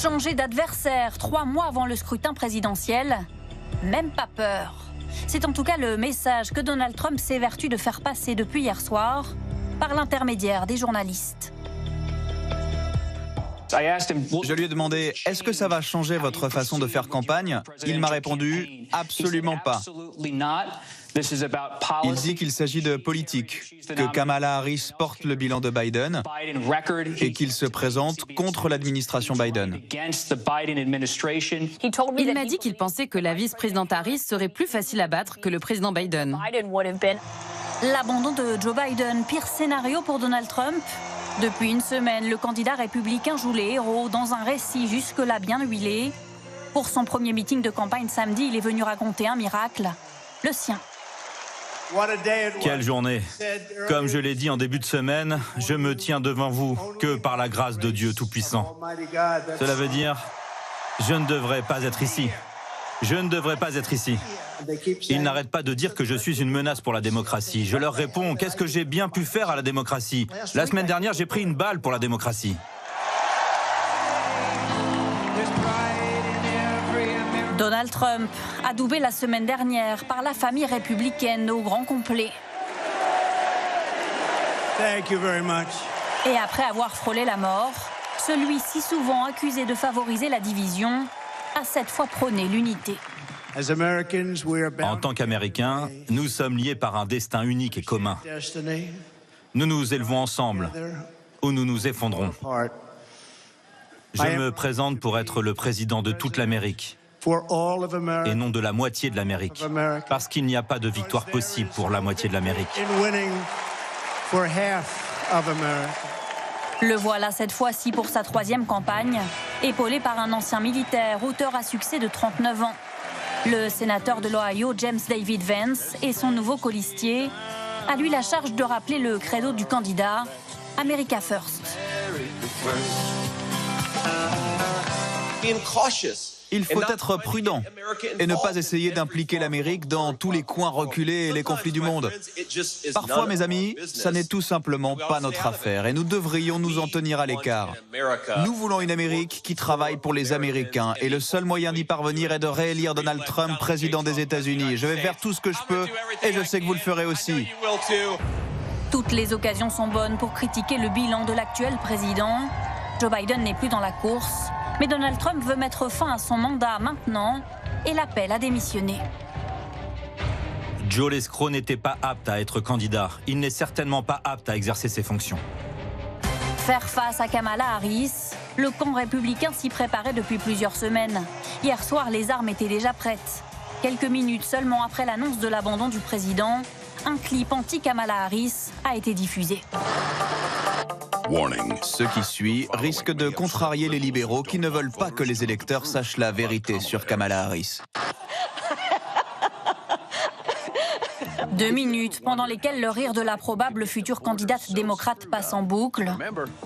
Changer d'adversaire 3 mois avant le scrutin présidentiel, même pas peur. C'est en tout cas le message que Donald Trump s'évertue de faire passer depuis hier soir par l'intermédiaire des journalistes. Je lui ai demandé « Est-ce que ça va changer votre façon de faire campagne ?» Il m'a répondu « Absolument pas ». Il dit qu'il s'agit de politique, que Kamala Harris porte le bilan de Biden et qu'il se présente contre l'administration Biden. Il m'a dit qu'il pensait que la vice-présidente Harris serait plus facile à battre que le président Biden. L'abandon de Joe Biden, pire scénario pour Donald Trump. Depuis une semaine, le candidat républicain joue les héros dans un récit jusque-là bien huilé. Pour son premier meeting de campagne samedi, il est venu raconter un miracle, le sien. Quelle journée! Comme je l'ai dit en début de semaine, je me tiens devant vous que par la grâce de Dieu Tout-Puissant. Cela veut dire, je ne devrais pas être ici. Je ne devrais pas être ici. Ils n'arrêtent pas de dire que je suis une menace pour la démocratie. Je leur réponds, qu'est-ce que j'ai bien pu faire à la démocratie? La semaine dernière, j'ai pris une balle pour la démocratie. Donald Trump, adoubé la semaine dernière par la famille républicaine au grand complet. Et après avoir frôlé la mort, celui si souvent accusé de favoriser la division a cette fois prôné l'unité. En tant qu'Américains, nous sommes liés par un destin unique et commun. Nous nous élevons ensemble ou nous nous effondrons. Je me présente pour être le président de toute l'Amérique et non de la moitié de l'Amérique, parce qu'il n'y a pas de victoire possible pour la moitié de l'Amérique. Le voilà cette fois-ci pour sa 3e campagne, épaulé par un ancien militaire, auteur à succès de 39 ans. Le sénateur de l'Ohio, James David Vance, et son nouveau colistier, a lui la charge de rappeler le credo du candidat, America First. Il faut être prudent et ne pas essayer d'impliquer l'Amérique dans tous les coins reculés et les conflits du monde. Parfois, mes amis, ça n'est tout simplement pas notre affaire et nous devrions nous en tenir à l'écart. Nous voulons une Amérique qui travaille pour les Américains et le seul moyen d'y parvenir est de réélire Donald Trump président des États-Unis. Je vais faire tout ce que je peux et je sais que vous le ferez aussi. Toutes les occasions sont bonnes pour critiquer le bilan de l'actuel président. Joe Biden n'est plus dans la course. Mais Donald Trump veut mettre fin à son mandat maintenant et l'appelle à démissionner. Joe l'escroc n'était pas apte à être candidat. Il n'est certainement pas apte à exercer ses fonctions. Faire face à Kamala Harris, le camp républicain s'y préparait depuis plusieurs semaines. Hier soir, les armes étaient déjà prêtes. Quelques minutes seulement après l'annonce de l'abandon du président, un clip anti-Kamala Harris a été diffusé. Ce qui suit risque de contrarier les libéraux qui ne veulent pas que les électeurs sachent la vérité sur Kamala Harris. 2 minutes pendant lesquelles le rire de la probable future candidate démocrate passe en boucle.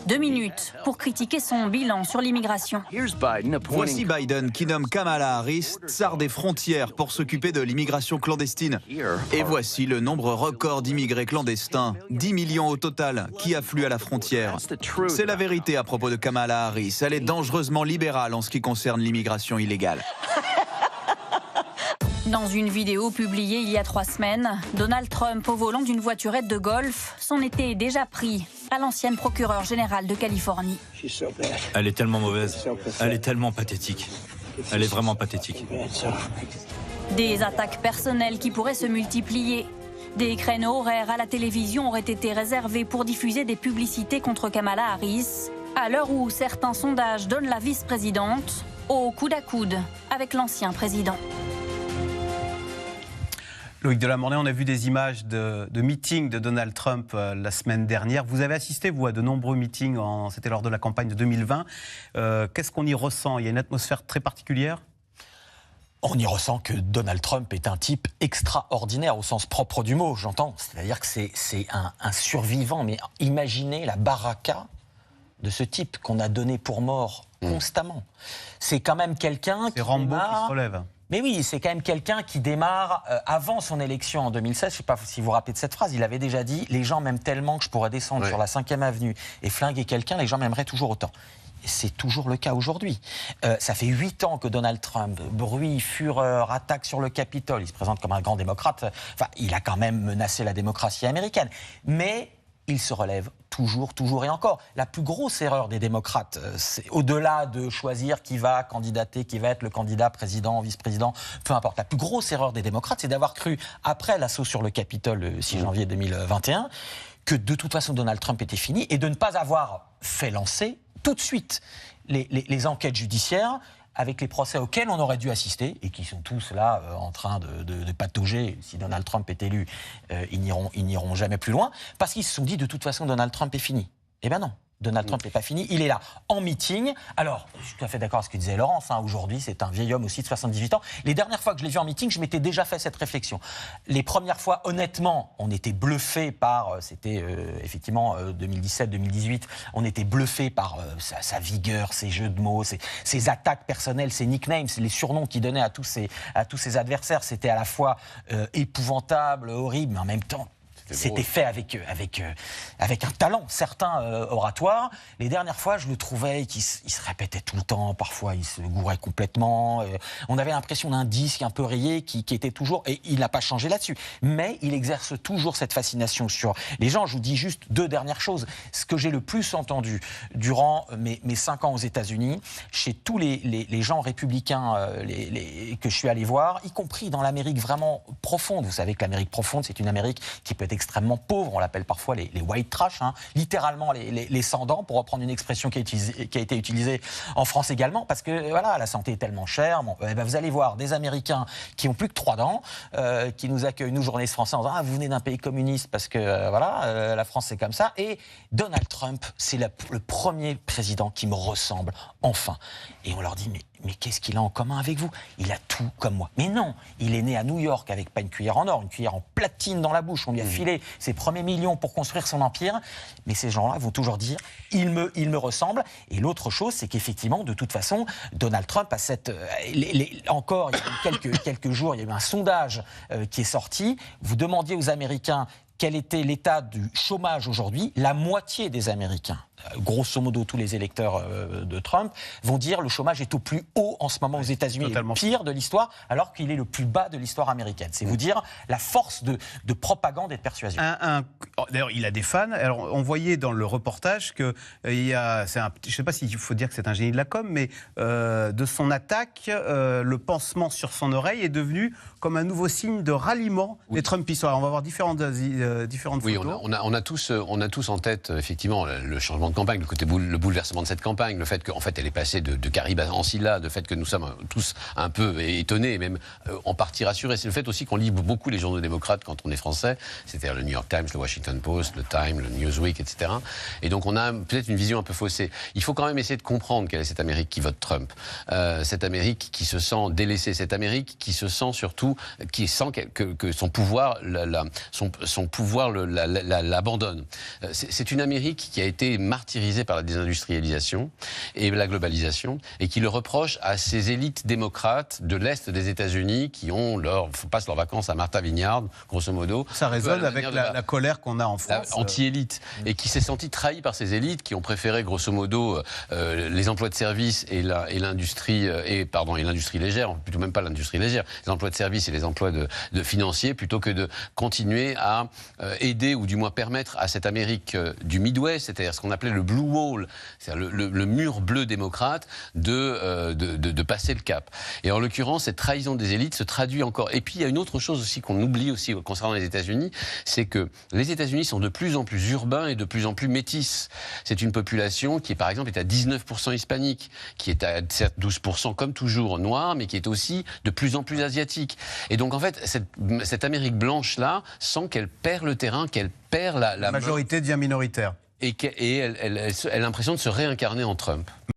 2 minutes pour critiquer son bilan sur l'immigration. Voici Biden qui nomme Kamala Harris tsar des frontières pour s'occuper de l'immigration clandestine. Et voici le nombre record d'immigrés clandestins, 10 millions au total, qui affluent à la frontière. C'est la vérité à propos de Kamala Harris. Elle est dangereusement libérale en ce qui concerne l'immigration illégale. Dans une vidéo publiée il y a 3 semaines, Donald Trump, au volant d'une voiturette de golf, s'en était déjà pris à l'ancienne procureure générale de Californie. Elle est tellement mauvaise. Elle est tellement pathétique. Elle est vraiment pathétique. Des attaques personnelles qui pourraient se multiplier. Des créneaux horaires à la télévision auraient été réservés pour diffuser des publicités contre Kamala Harris, à l'heure où certains sondages donnent la vice-présidente au coude à coude avec l'ancien président. Loïc Delamornay, on a vu des images de meetings de Donald Trump la semaine dernière. Vous avez assisté, vous, à de nombreux meetings, c'était lors de la campagne de 2020. Qu'est-ce qu'on y ressent? Il y a une atmosphère très particulière? On y ressent que Donald Trump est un type extraordinaire au sens propre du mot, j'entends. C'est-à-dire que c'est un survivant. Mais imaginez la baraka de ce type qu'on a donné pour mort constamment. C'est quand même quelqu'un qui C'est Rambo qui se relève. Mais oui, c'est quand même quelqu'un qui démarre avant son élection en 2016. Je ne sais pas si vous vous rappelez de cette phrase. Il avait déjà dit « Les gens m'aiment tellement que je pourrais descendre sur la 5e avenue et flinguer quelqu'un. Les gens m'aimeraient toujours autant ». c'est toujours le cas aujourd'hui. Ça fait 8 ans que Donald Trump, bruit, fureur, attaque sur le Capitole, il se présente comme un grand démocrate, enfin, il a quand même menacé la démocratie américaine. Mais il se relève toujours et encore. La plus grosse erreur des démocrates, c'est au-delà de choisir qui va candidater, qui va être le candidat président, vice-président, peu importe. La plus grosse erreur des démocrates, c'est d'avoir cru, après l'assaut sur le Capitole le 6 janvier 2021, que de toute façon Donald Trump était fini et de ne pas avoir fait lancer tout de suite les enquêtes judiciaires avec les procès auxquels on aurait dû assister et qui sont tous là en train de patauger. Si Donald Trump est élu, ils n'iront jamais plus loin parce qu'ils se sont dit de toute façon Donald Trump est fini. Eh bien non. Donald Trump n'est pas fini, il est là en meeting. Alors, je suis tout à fait d'accord avec ce que disait Laurence, aujourd'hui c'est un vieil homme aussi de 78 ans. Les dernières fois que je l'ai vu en meeting, je m'étais déjà fait cette réflexion. Les premières fois, honnêtement, on était bluffé par, c'était effectivement 2017-2018, on était bluffé par sa vigueur, ses jeux de mots, ses attaques personnelles, ses nicknames, les surnoms qu'il donnait à tous ses adversaires. C'était à la fois épouvantable, horrible, mais en même temps, c'était fait avec un talent, certains oratoires. Les dernières fois, je le trouvais qu'il se répétait tout le temps. Parfois, il se gourait complètement. On avait l'impression d'un disque un peu rayé qui était toujours... Et il n'a pas changé là-dessus. Mais il exerce toujours cette fascination sur les gens. Je vous dis juste 2 dernières choses. Ce que j'ai le plus entendu durant mes 5 ans aux États-Unis, chez tous les gens républicains que je suis allé voir, y compris dans l'Amérique vraiment profonde. Vous savez que l'Amérique profonde, c'est une Amérique qui peut être extrêmement pauvre, on l'appelle parfois les white trash, littéralement les sans-dents, pour reprendre une expression qui a été utilisée en France également, parce que voilà, la santé est tellement chère. Bon, vous allez voir des Américains qui ont plus que 3 dents, qui nous accueillent, nous journalistes français, en disant vous venez d'un pays communiste parce que la France c'est comme ça. Et Donald Trump, c'est le premier président qui me ressemble enfin. Et on leur dit mais qu'est-ce qu'il a en commun avec vous? Il a tout comme moi. Mais non, il est né à New York avec pas une cuillère en or, une cuillère en platine dans la bouche. On lui a filé ses premiers millions pour construire son empire. Mais ces gens-là vont toujours dire il me ressemble. Et l'autre chose, c'est qu'effectivement, de toute façon, Donald Trump a encore, il y a eu quelques jours, il y a eu un sondage qui est sorti. Vous demandiez aux Américains quel était l'état du chômage aujourd'hui. La moitié des Américains, grosso modo tous les électeurs de Trump, vont dire le chômage est au plus haut en ce moment aux États-Unis, le pire de l'histoire, alors qu'il est le plus bas de l'histoire américaine. C'est vous dire la force de propagande et de persuasion. D'ailleurs, il a des fans. Alors, on voyait dans le reportage que je ne sais pas s'il faut dire que c'est un génie de la com, mais de son attaque, le pansement sur son oreille est devenu comme un nouveau signe de ralliement des Trumpistes. Alors, on va voir différentes photos. Oui, on a tous en tête effectivement le changement de campagne, le bouleversement de cette campagne, le fait qu'en fait elle est passée de Caribe à Ancilla, le fait que nous sommes tous un peu étonnés et même en partie rassurés. C'est le fait aussi qu'on lit beaucoup les journaux démocrates quand on est français, c'est-à-dire le New York Times, le Washington Post, le Time, le Newsweek, etc. Et donc on a peut-être une vision un peu faussée. Il faut quand même essayer de comprendre quelle est cette Amérique qui vote Trump, cette Amérique qui se sent délaissée, cette Amérique qui se sent surtout, qui sent que son pouvoir l'abandonne. C'est une Amérique qui a été martyrisée par la désindustrialisation et la globalisation et qui le reproche à ces élites démocrates de l'Est des États-Unis qui passent leurs vacances à Martha Vineyard, grosso modo. Ça résonne avec la colère qu'on a en France. Anti-élite. Et qui s'est senti trahi par ces élites qui ont préféré, grosso modo, les emplois de service et l'industrie légère, plutôt même pas l'industrie légère, les emplois de service et les emplois de financiers, plutôt que de continuer à aider ou du moins permettre à cette Amérique du Midwest, c'est-à-dire ce qu'on appelait le Blue Wall, c'est-à-dire le mur bleu démocrate, de passer le cap. Et en l'occurrence, cette trahison des élites se traduit encore. Et puis il y a une autre chose aussi qu'on oublie aussi concernant les États-Unis, c'est que les États-Unis sont de plus en plus urbains et de plus en plus métis. C'est une population qui, par exemple, est à 19% hispanique, qui est à certes 12% comme toujours noire, mais qui est aussi de plus en plus asiatique. Et donc en fait, cette Amérique blanche-là sent qu'elle perd le terrain, qu'elle perd la majorité devient minoritaire. Et elle a l'impression de se réincarner en Trump.